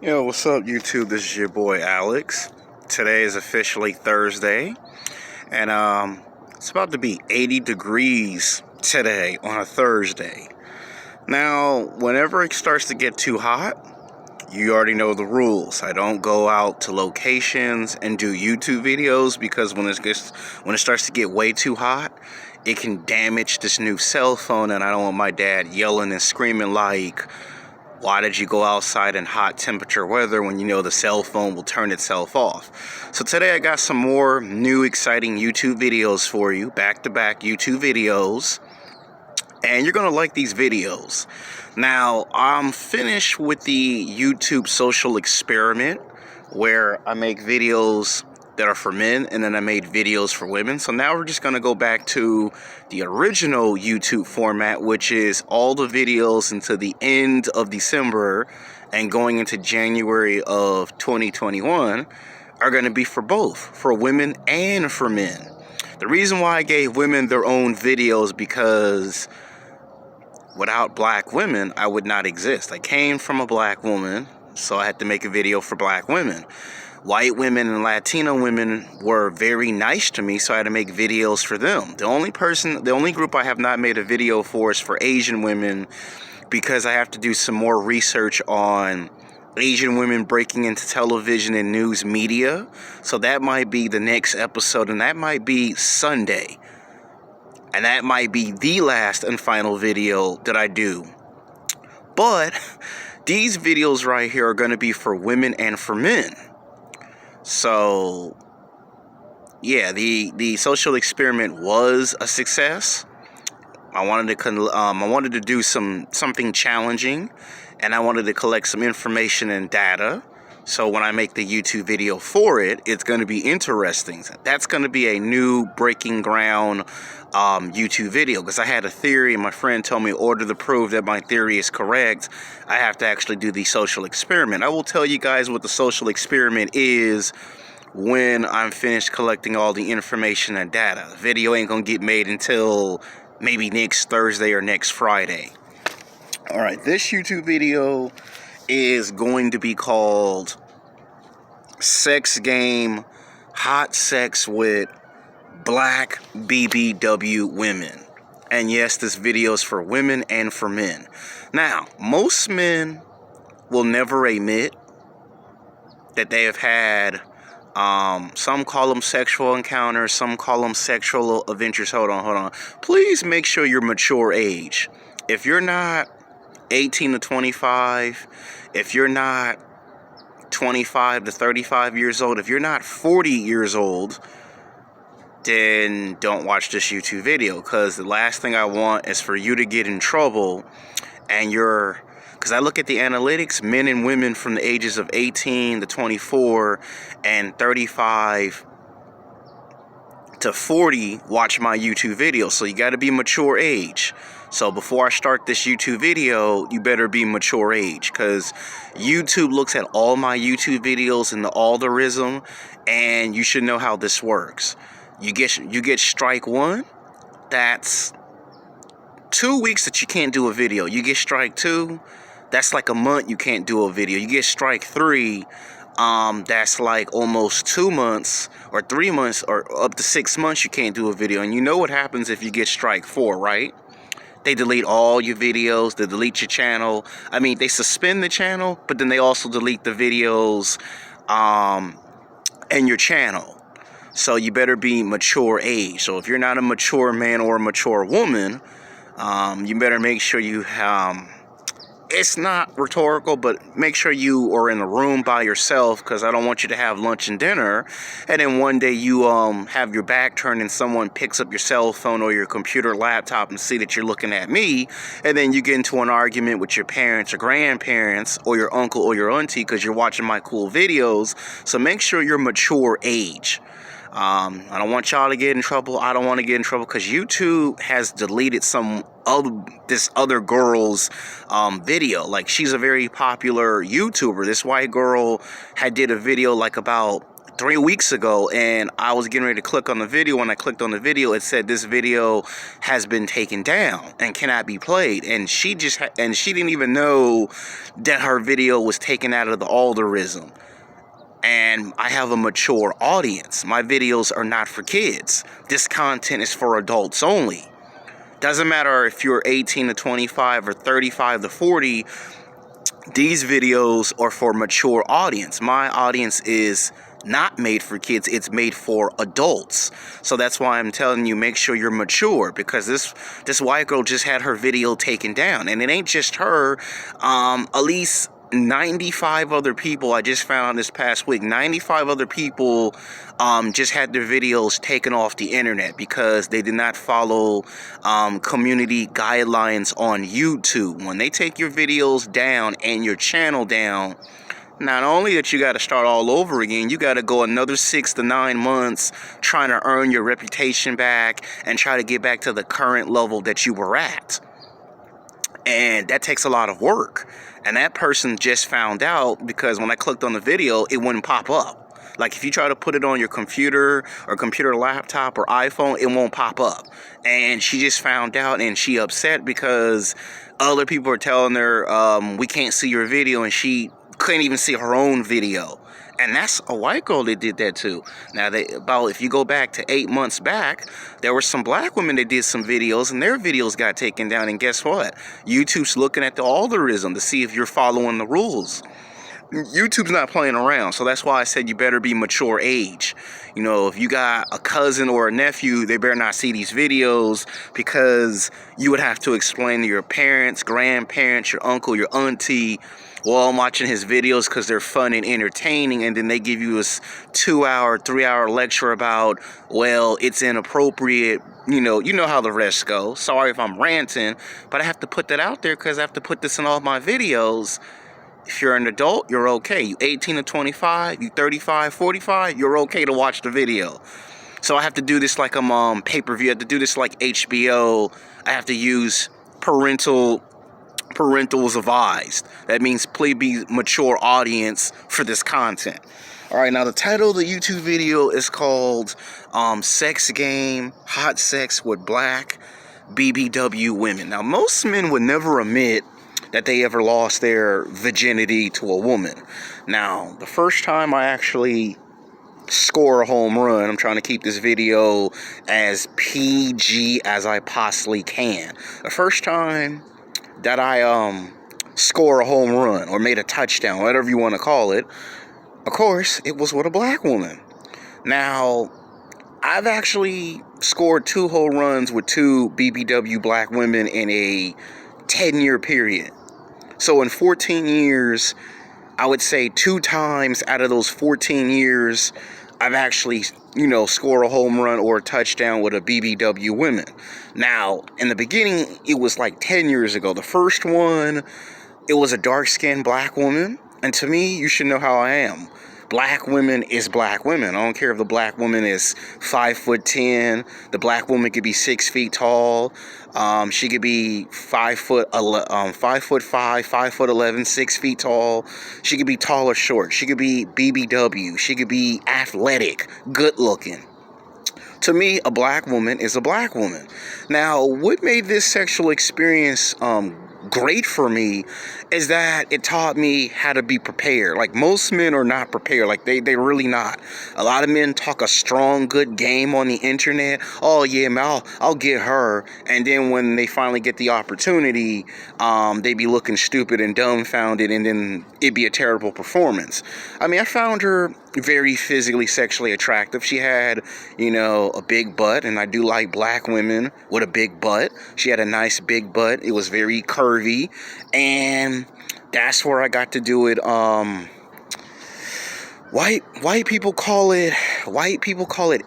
Yo, what's up, YouTube? This is your boy Alex. Today is officially Thursday, and it's about to be 80 degrees today on a Thursday. Now, whenever it starts to get too hot, you already know the rules. I don't go out to locations and do YouTube videos because when it starts to get way too hot, it can damage this new cell phone, and I don't want my dad yelling and screaming like, why did you go outside in hot temperature weather when you know the cell phone will turn itself off? So today I got some more new exciting YouTube videos for you, back-to-back YouTube videos, and you're going to like these videos. Now, I'm finished with the YouTube social experiment where I make videos that are for men, and then I made videos for women. So now we're just going to go back to the original YouTube format, which is all the videos until the end of December and going into January of 2021 are going to be for both, for women and for men. The reason why I gave women their own videos because without black women, I would not exist. I came from a black woman, so I had to make a video for black women. White women and Latino women were very nice to me, so I had to make videos for them. The only group I have not made a video for is for Asian women, because I have to do some more research on Asian women breaking into television and news media. So that might be the next episode, and that might be Sunday. And that might be the last and final video that I do. But these videos right here are going to be for women and for men. So, yeah, the social experiment was a success. I wanted to do something challenging, and I wanted to collect some information and data. So when I make the YouTube video for it, it's going to be interesting. That's going to be a new breaking ground YouTube video, because I had a theory and my friend told me in order to prove that my theory is correct, I have to actually do the social experiment. I will tell you guys what the social experiment is when I'm finished collecting all the information and data. The video ain't going to get made until maybe next Thursday or next Friday. Alright, this YouTube video is going to be called Sex Game Hot Sex with Black BBW Women. And yes, this video is for women and for men. Now, most men will never admit that they have had, some call them sexual encounters, some call them sexual adventures. Hold on. Please make sure you're mature age. If you're not 18 to 25, if you're not 25 to 35 years old, if you're not 40 years old, then don't watch this YouTube video, because the last thing I want is for you to get in trouble and because I look at the analytics, men and women from the ages of 18 to 24 and 35 to 40 watch my YouTube video. So you got to be mature age. So before I start this YouTube video, you better be mature age, because YouTube looks at all my YouTube videos in the algorithm, and you should know how this works. You get strike one, that's 2 weeks that you can't do a video. You get strike two, that's like a month you can't do a video. You get strike three, that's like almost 2 months or 3 months or up to 6 months you can't do a video. And you know what happens if you get strike four, right? They delete all your videos, they delete your channel. I mean, they suspend the channel, but then they also delete the videos and your channel. So you better be mature age. So if you're not a mature man or a mature woman, you better make sure you it's not rhetorical, but make sure you are in a room by yourself, because I don't want you to have lunch and dinner, and then one day you have your back turned and someone picks up your cell phone or your computer laptop and see that you're looking at me, and then you get into an argument with your parents or grandparents or your uncle or your auntie because you're watching my cool videos. So make sure you're mature age. I don't want y'all to get in trouble. I don't want to get in trouble because YouTube has deleted this other girl's video. Like, she's a very popular YouTuber. This white girl did a video like about 3 weeks ago, and I was getting ready to click on the video. When I clicked on the video, it said this video has been taken down and cannot be played. And she didn't even know that her video was taken out of the algorithm. And I have a mature audience. My videos are not for kids. This content is for adults only. Doesn't matter if you're 18 to 25 or 35 to 40. These videos are for mature audience. My audience is not made for kids. It's made for adults. So that's why I'm telling you, make sure you're mature, because this white girl just had her video taken down. And it ain't just her. At least 95 other people, I just found this past week, 95 other people just had their videos taken off the internet because they did not follow community guidelines on YouTube. When they take your videos down and your channel down, not only that you got to start all over again, you got to go another 6 to 9 months trying to earn your reputation back and try to get back to the current level that you were at. And that takes a lot of work. And that person just found out because when I clicked on the video, it wouldn't pop up. Like if you try to put it on your computer or computer laptop or iPhone, it won't pop up. And she just found out, and she upset because other people are telling her, we can't see your video, and she couldn't even see her own video. And that's a white girl that did that too. Now, if you go back to 8 months back, there were some black women that did some videos, and their videos got taken down. And guess what? YouTube's looking at the algorithm to see if you're following the rules. YouTube's not playing around, so that's why I said you better be mature age. You know, if you got a cousin or a nephew, they better not see these videos, because you would have to explain to your parents, grandparents, your uncle, your auntie, well, I'm watching his videos because they're fun and entertaining, and then they give you a 2-hour, 3-hour lecture about, well, it's inappropriate. You know how the rest go. Sorry if I'm ranting, but I have to put that out there because I have to put this in all my videos. If you're an adult, you're okay. You 18 to 25, you 35, 45, you're okay to watch the video. So I have to do this like I'm pay-per-view. I have to do this like HBO. I have to use parentals advised. That means please be mature audience for this content. All right, now the title of the YouTube video is called Sex Game, Hot Sex with Black BBW Women. Now, most men would never admit that they ever lost their virginity to a woman. Now, the first time I actually score a home run, I'm trying to keep this video as PG as I possibly can. The first time that I score a home run or made a touchdown, whatever you want to call it, of course, it was with a black woman. Now, I've actually scored 2 home runs with 2 BBW black women in a 10-year period. So in 14 years, I would say 2 times out of those 14 years, I've actually, scored a home run or a touchdown with a BBW woman. Now, in the beginning, it was like 10 years ago. The first one, it was a dark-skinned black woman. And to me, you should know how I am. Black women is black women. I don't care if the black woman is 5'10". The black woman could be 6 feet tall. She could be 5'5", 5'11", 6 feet tall. She could be tall or short. She could be BBW. She could be athletic, good looking. To me, a black woman is a black woman. Now, what made this sexual experience great for me is that it taught me how to be prepared. Like, most men are not prepared. Like, they really not. A lot of men talk a strong, good game on the internet. Oh yeah, man, I'll get her. And then when they finally get the opportunity, they be looking stupid and dumbfounded, and then it'd be a terrible performance. I mean, I found her very physically, sexually attractive. She had, a big butt, and I do like black women with a big butt. She had a nice big butt. It was very curvy, and that's where I got to do it. White people call it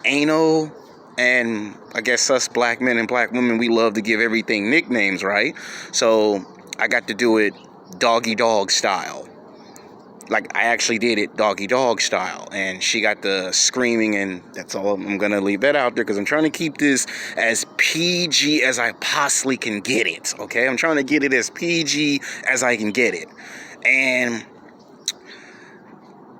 anal, and I guess us black men and black women, we love to give everything nicknames, right? So I got to do it doggy dog style. Like, I actually did it doggy dog style, and she got the screaming, and that's all. I'm gonna leave that out there because I'm trying to keep this as PG as I possibly can get it. Okay, I'm trying to get it as PG as I can get it. And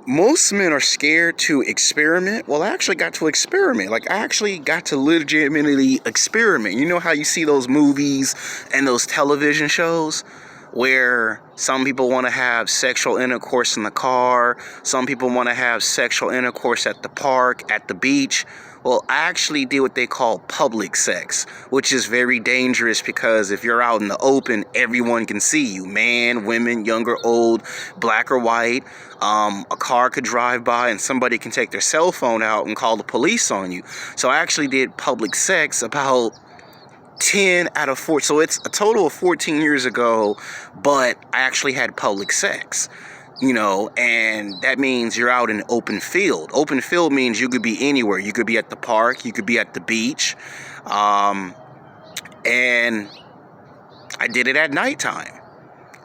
most men are scared to experiment. Well, I actually got to experiment. Like, I actually got to legitimately experiment. You know how you see those movies and those television shows where some people want to have sexual intercourse in the car, some people want to have sexual intercourse at the park, at the beach. Well, I actually did what they call public sex, which is very dangerous because if you're out in the open, everyone can see you. Man, women, young or old, black or white. A car could drive by and somebody can take their cell phone out and call the police on you. So I actually did public sex about 10 out of 4. So it's a total of 14 years ago, but I actually had public sex. And that means you're out in open field. Open field means you could be anywhere. You could be at the park, you could be at the beach. And I did it at nighttime.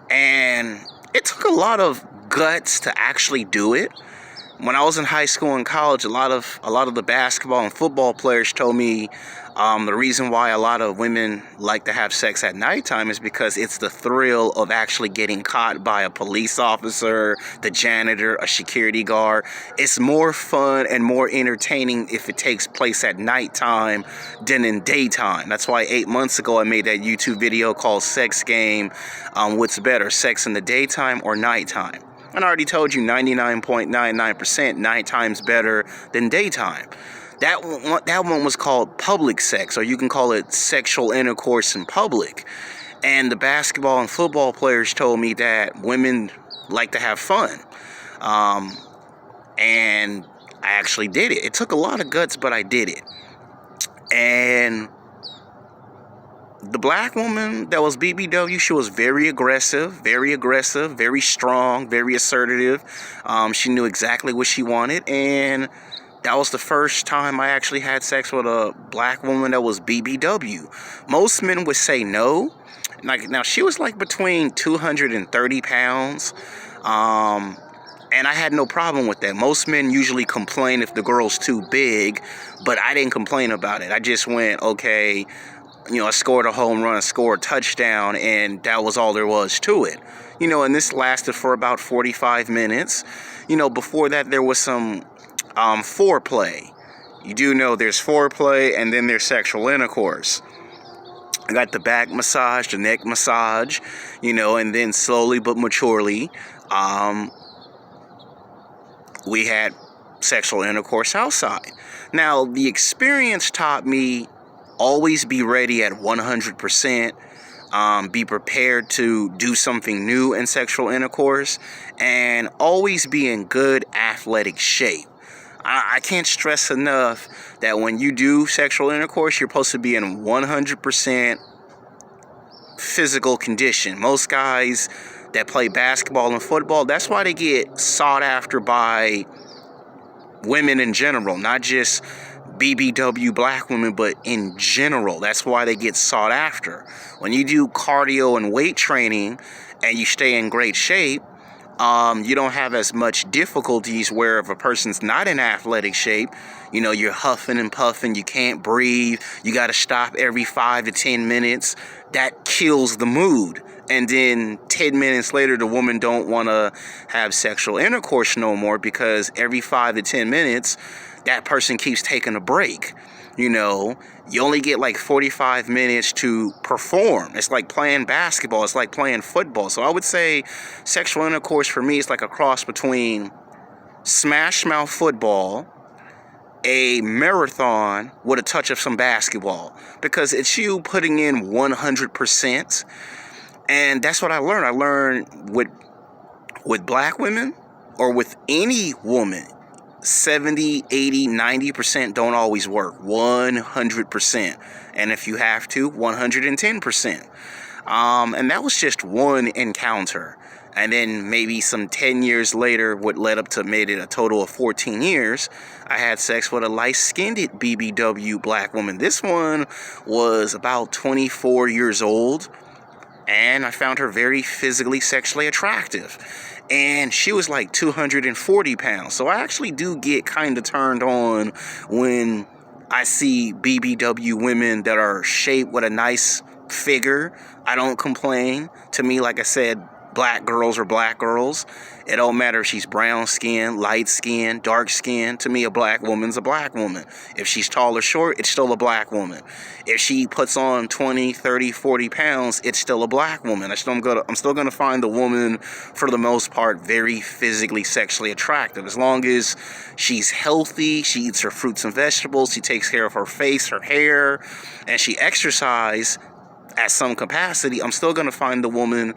And it took a lot of guts to actually do it. When I was in high school and college, a lot of the basketball and football players told me the reason why a lot of women like to have sex at nighttime is because it's the thrill of actually getting caught by a police officer, the janitor, a security guard. It's more fun and more entertaining if it takes place at nighttime than in daytime. That's why 8 months ago I made that YouTube video called Sex Game. What's better, sex in the daytime or nighttime? And I already told you 99.99% nighttime's better than daytime. That one was called public sex, or you can call it sexual intercourse in public. And the basketball and football players told me that women like to have fun. And I actually did it. It took a lot of guts, but I did it. And the black woman that was BBW, she was very aggressive, very strong, very assertive. She knew exactly what she wanted, and that was the first time I actually had sex with a black woman that was BBW. Most men would say no. Now she was like between 230 pounds. And I had no problem with that. Most men usually complain if the girl's too big, but I didn't complain about it. I just went, okay, I scored a home run, I scored a touchdown, and that was all there was to it. And this lasted for about 45 minutes. Before that, there was some foreplay. You do know there's foreplay, and then there's sexual intercourse. I got the back massage, the neck massage, and then slowly but maturely, we had sexual intercourse outside. Now, the experience taught me always be ready at 100%, be prepared to do something new in sexual intercourse, and always be in good athletic shape. I can't stress enough that when you do sexual intercourse, you're supposed to be in 100% physical condition. Most guys that play basketball and football, that's why they get sought after by women in general, not just BBW black women, but in general. That's why they get sought after. When you do cardio and weight training and you stay in great shape, you don't have as much difficulties where if a person's not in athletic shape, you're huffing and puffing, you can't breathe, you got to stop every 5 to 10 minutes. That kills the mood. And then 10 minutes later, the woman don't want to have sexual intercourse no more because every 5 to 10 minutes, that person keeps taking a break. You only get like 45 minutes to perform. It's like playing basketball. It's like playing football. So I would say sexual intercourse for me is like a cross between smash mouth football, a marathon with a touch of some basketball, because it's you putting in 100%. And that's what I learned. I learned with black women or with any woman, 70, 80, 90% don't always work. 100%. And if you have to, 110%. And that was just one encounter. And then maybe some 10 years later, what led up to made it a total of 14 years, I had sex with a light-skinned BBW black woman. This one was about 24 years old. And I found her very physically, sexually attractive. And she was like 240 pounds. So I actually do get kind of turned on when I see BBW women that are shaped with a nice figure. I don't complain. To me, like I said, black girls are black girls. It don't matter if she's brown skin, light skin, dark skin. To me, a black woman's a black woman. If she's tall or short, it's still a black woman. If she puts on 20, 30, 40 pounds, it's still a black woman. I'm still gonna find the woman, for the most part, very physically, sexually attractive. As long as she's healthy, she eats her fruits and vegetables, she takes care of her face, her hair, and she exercises at some capacity, I'm still going to find the woman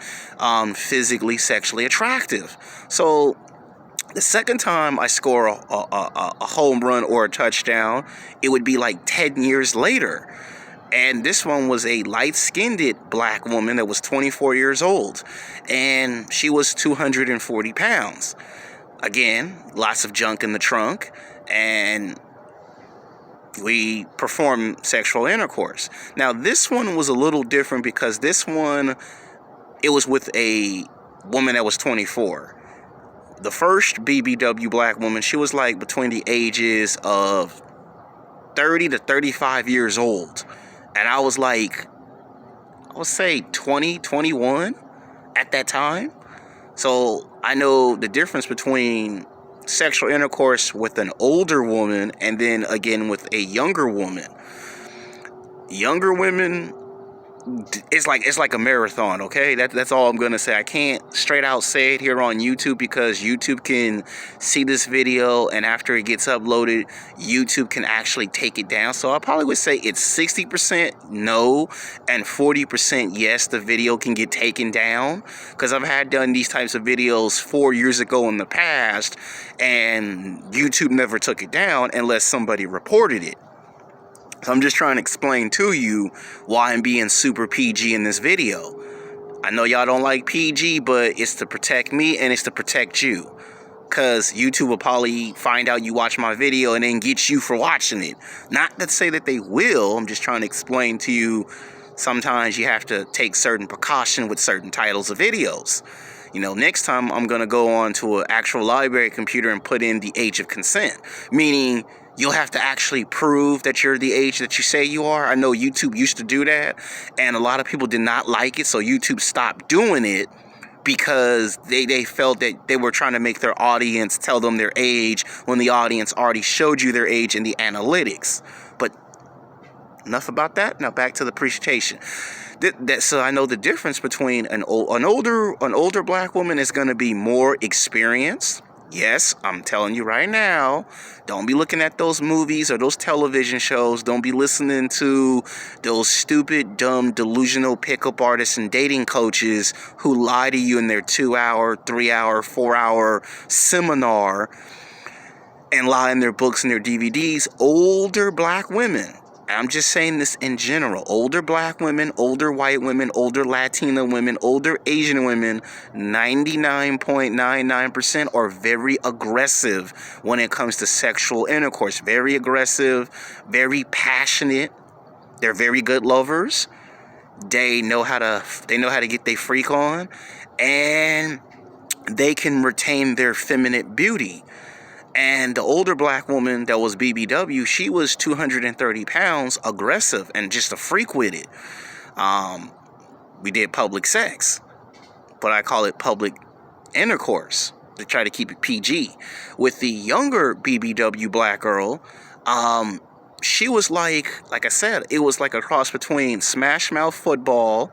physically, sexually attractive. So the second time I score a home run or a touchdown, it would be like 10 years later. And this one was a light-skinned black woman that was 24 years old. And she was 240 pounds. Again, lots of junk in the trunk. And we performed sexual intercourse. Now, this one was a little different because this one, it was with a woman that was 24. The first BBW Black woman, she was like between the ages of 30 to 35 years old. And I was like, I would say 20, 21 at that time. So I know the difference between sexual intercourse with an older woman and then again with a younger woman. Younger women, it's like a marathon, okay? That's all I'm gonna say. I can't straight out say it here on YouTube because YouTube can see this video, and after it gets uploaded, YouTube can actually take it down. So I probably would say it's 60% no and 40% yes, the video can get taken down, because I've had done these types of videos 4 years ago in the past and YouTube never took it down unless somebody reported it. So I'm just trying to explain to you why I'm being super PG in this video. I know y'all don't like PG, but it's to protect me and it's to protect you. Because YouTube will probably find out you watch my video and then get you for watching it. Not to say that they will. I'm just trying to explain to you sometimes you have to take certain precaution with certain titles of videos. You know, next time I'm going to go on to an actual library computer and put in the age of consent. Meaning you'll have to actually prove that you're the age that you say you are. I know YouTube used to do that, and a lot of people did not like it, so YouTube stopped doing it because they felt that they were trying to make their audience tell them their age when the audience already showed you their age in the analytics. But enough about that. Now back to the presentation. So I know the difference between an older black woman is going to be more experienced. Yes, I'm telling you right now, don't be looking at those movies or those television shows. Don't be listening to those stupid, dumb, delusional pickup artists and dating coaches who lie to you in their 2-hour, 3-hour, 4-hour seminar and lie in their books and their DVDs. Older black women, I'm just saying this in general, older black women, older white women, older Latina women, older Asian women, 99.99% are very aggressive when it comes to sexual intercourse. Very aggressive, very passionate. They're very good lovers. They know how to get their freak on, and they can retain their feminine beauty. And the older black woman that was BBW, she was 230 pounds, aggressive, and just a freak with it. We did public sex, but I call it public intercourse to try to keep it PG. With the younger BBW black girl, she was like I said, it was like a cross between Smash Mouth football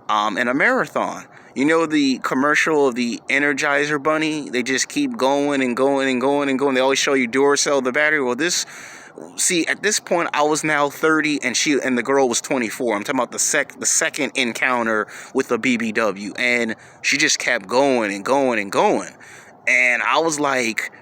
and a marathon. You know the commercial of the Energizer Bunny? They just keep going and going and going and going. They always show you Duracell, the battery. Well, at this point, I was now 30 and the girl was 24. I'm talking about the second encounter with the BBW. And she just kept going and going and going. And I was like,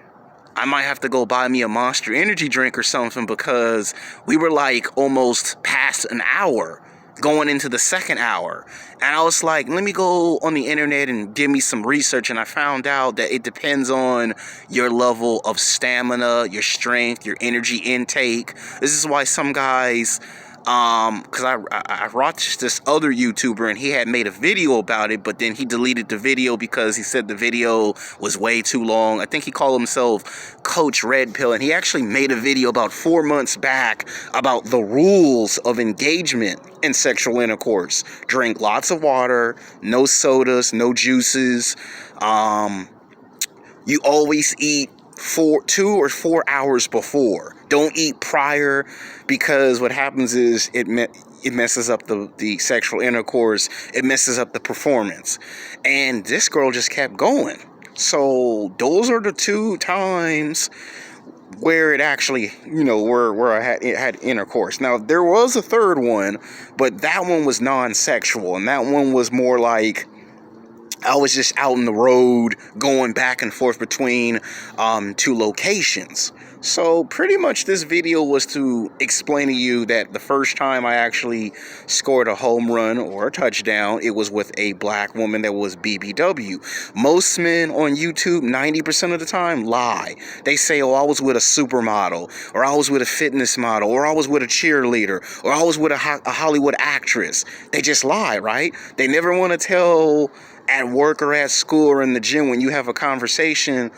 I might have to go buy me a Monster Energy drink or something, because we were like almost past an hour going into the second hour. And I was like, let me go on the internet and give me some research. And I found out that it depends on your level of stamina, your strength, your energy intake. This is why some guys Because I watched this other YouTuber and he had made a video about it, but then he deleted the video because he said the video was way too long. I think he called himself Coach Red Pill, and he actually made a video about 4 months back about the rules of engagement in sexual intercourse. Drink lots of water, no sodas, no juices. You always eat 2 or 4 hours before. Don't eat prior, because what happens is it messes up the sexual intercourse. It messes up the performance. And this girl just kept going. So those are the 2 times where it actually, where I had intercourse. Now, there was a third one, but that one was non-sexual. And that one was more like, I was just out on the road going back and forth between 2 locations. So pretty much this video was to explain to you that the first time I actually scored a home run or a touchdown, it was with a black woman that was BBW. Most men on YouTube, 90% of the time, lie. They say, oh, I was with a supermodel, or I was with a fitness model, or I was with a cheerleader, or I was with a Hollywood actress. They just lie, right? They never want to tell at work or at school or in the gym when you have a conversation,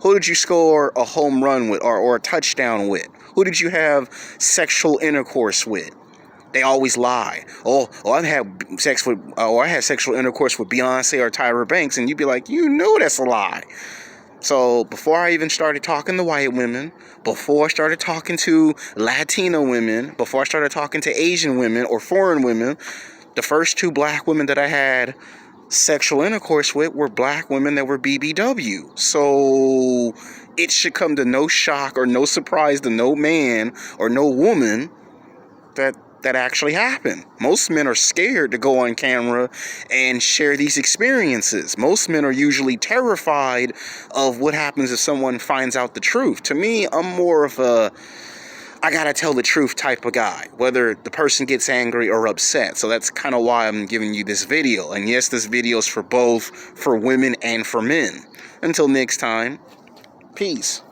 who did you score a home run with or a touchdown with? Who did you have sexual intercourse with? They always lie. Oh, I had sexual intercourse with Beyonce or Tyra Banks, and you'd be like, you know that's a lie. So before I even started talking to white women, before I started talking to Latino women, before I started talking to Asian women or foreign women, the first 2 black women that I had sexual intercourse with were black women that were BBW. So it should come to no shock or no surprise to no man or no woman that actually happened. Most men are scared to go on camera and share these experiences. Most men are usually terrified of what happens if someone finds out the truth. To me, I'm more of a I gotta tell the truth type of guy, whether the person gets angry or upset. So that's kind of why I'm giving you this video. And yes, this video is for both, for women and for men. Until next time, peace.